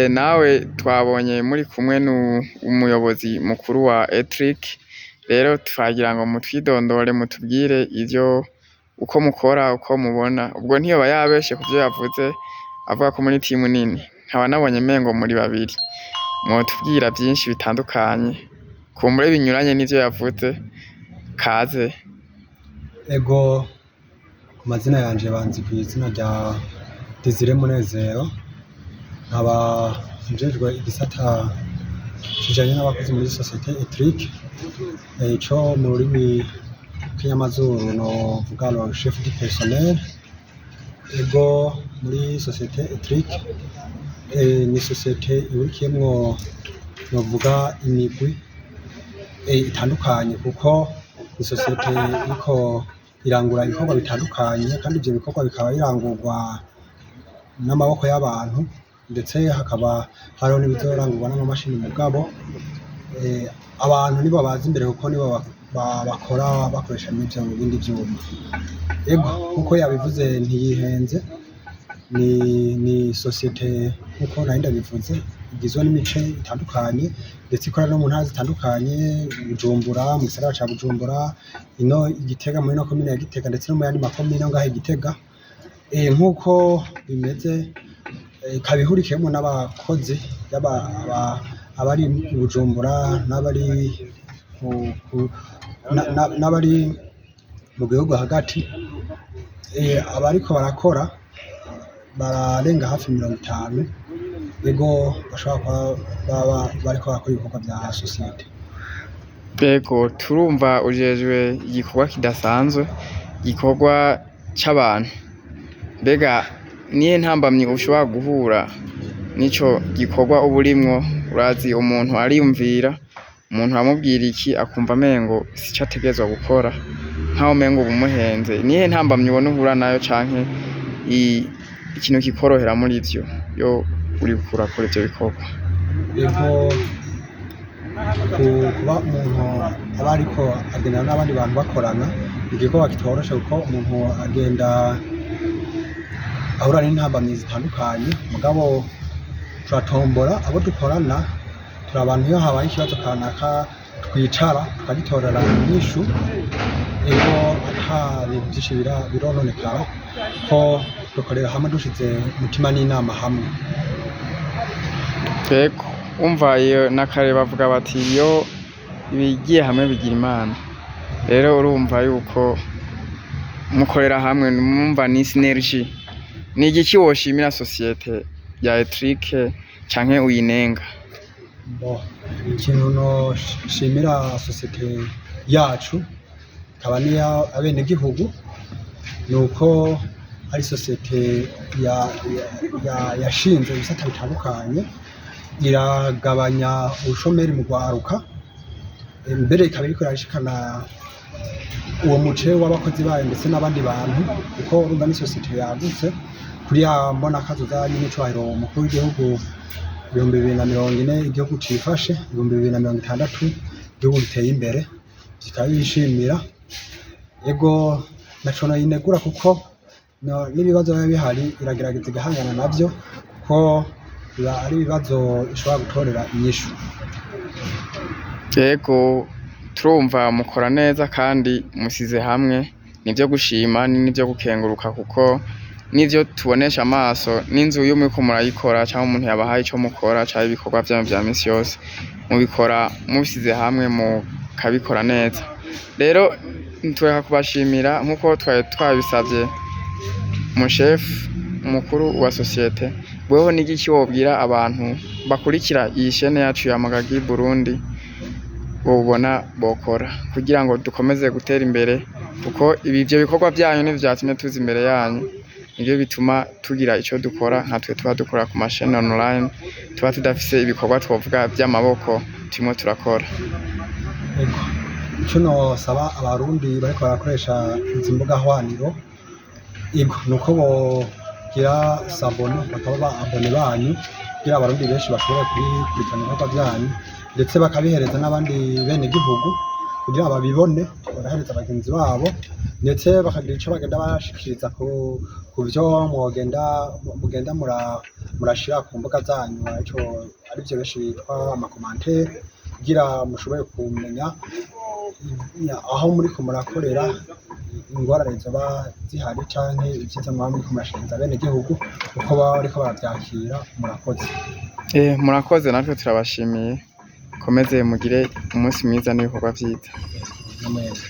nawe twabonye muri kumwe n'umuyobozi mukuru wa Etric, rero twagira ngo mutwidondore mutubwire ivyo uko mukora uko mubona, ubwo ntiyoba yabeshe kuvyo yavuze avuga ko muri timu nini, nkaba nabonye mengo muri babiri, mwotubwira vyinshi bitandukanye kumbure binyuranye n'ivyo yavuze, kaze. Ego, ku mazina yanje banzi kw'izina rya Desire Munezero, nkaba njejwe igisata kijanye n'abakozi muri societe Etric, ico mu rurimi rw'ikinyamazuru novuga le chef du personnel. Ego, muri societe Etric ni societe ihurikiyemwo novuga imigwi itandukanye, kuko ni societe iriko irangura ibikorwa bitandukanye, kandi ivyo bikorwa bikaba birangurwa n'amaboko y'abantu, ndetse hakaba hariho n'ibizorangurwa n'amamashini mugabo abantu nibo baza imbere kuko nibo bakora bakoresha n'ivyo bindi vyuma. Ego, nkuko yabivuze ntiyihenze, ni societe nkuko nari ndabivuze igizwe n'imice itandukanye, ndetse ikora no mu ntara zitandukanye, Bujumbura, mu gisagara ca Bujumbura, ino Igitega muri no komine ya Gitega, ndetse no mu yandi makomine ngaho Igitega. Nkuko bimeze ikaba ihurikiyemwo n'abakozi abari i Bujumbura n'abari mu gihugu hagati, abariko barakora bararenga hafi 50. Ego, bashobora kuba bariko barakora ibikorwa vya societe. Ego, turumva ujejwe igikorwa kidasanzwe, igikorwa c'abantu. Mbega nihe ntambamyi ushobora guhura n'ico gikorwa uba urimwo? Urazi umuntu ariyumvira, umuntu aramubwira iki akumva mengo sico ategerezwa gukora, nkaho mengo uba umuhenze. Nihe ntambamyi ubona uhura nayo, canke ikintu kikorohera muri ivyo iyo uriko urakora ivyo bikorwa? Ego, kuba umuntu aba ariko agendana n'abandi bantu bakorana, igikorwa kitoroshe kuko umuntu agenda ahura n'intambamyi zitandukanye, mugabo turatombora abo dukorana, turi abantu iyo habaye ikibazo kanaka twicara tukagitorera inyishu. Ego, ata bintu vyinshi birononekara ko dukorera hamwe dushize umutima n'inama hamwe. Ego, umva iyo nakare bavuga bati iyo ibigiye hamwe bigira imana, rero urumva yuko mukorera hamwe, mwumva ni synergie. Ni igiki woshimira societe ya Etric canke uyinenga? Ikintu noshimira societe yacu ikaba niya abenegihugu, nuko ari societe yashinze ibisata bitandukanye, iragabanya ubushomeri mu rwaruka, mbere ikaba iriko irashikana uwo muce w'abakozi bayo ndetse n'abandi bantu, kuko urumva ni societe yagutse. Kuriya mbona kazoza nyine icubahiro umukuru w'igihugu 2040 igihugu cifashe, 2060 igihugu giteye imbere, kikaba yishimira. Ego, naco noyinegura kuko n'ibibazo biba bihari iragerageza igahangana navyo, ko biba ari ibibazo ishobora gutorera inyishu. Ego, turumva mukora neza kandi musize hamwe, nivyo gushima n'ivyo gukenguruka, kuko nivyo tubonesha amaso n'inzu iyo muriko murayikora canke umuntu yabahaye ico mukora canke ibikorwa vyanyu vya misi yose, mubikora musize hamwe mukabikora neza. Rero ntureka kubashimira nkuko twari twabisavye mu chef umukuru wa societe. Weho n'igiki wobwira abantu bakurikira iyi chaîne yacu ya Magagi Burundi bobona bokora kugira ngo dukomeze gutera imbere, kuko ivyo bikorwa vyanyu nivyo vyatumye tuza imbere yanyu, nivyo bituma tugira ico dukora. Nkatwe tuba dukora ku mashini online, tuba tudafise ibikorwa twovuga vy'amaboko turimo turakora. Ego, ico nosaba abarundi bariko barakoresha izi mbuga hwaniro, ego nuko bogira sabone, bakaba ba abone banyu, kugira abarundi benshi bashobore kubikurikirana ibikorwa vyanyu, ndetse bakabihereza n'abandi benegihugu, kugira babibone barahereza bagenzi babo ndetse bakagira ico bagenda bashikiriza ku vyo mugenda murashira ku mbuga zanyu arivyo benshi bitwa amakomantere kugira mushobore kumenya aho muriko murakorera ingorane zoba zihari canke ivyiza mwaba muriko murashikiriza abenegihugu uko baba bariko baravyakira. Murakoze. Murakoze, natwe turabashimiye, mukomeze mugire umunsi mwiza n'ibikorwa vyiza. Namwebwe.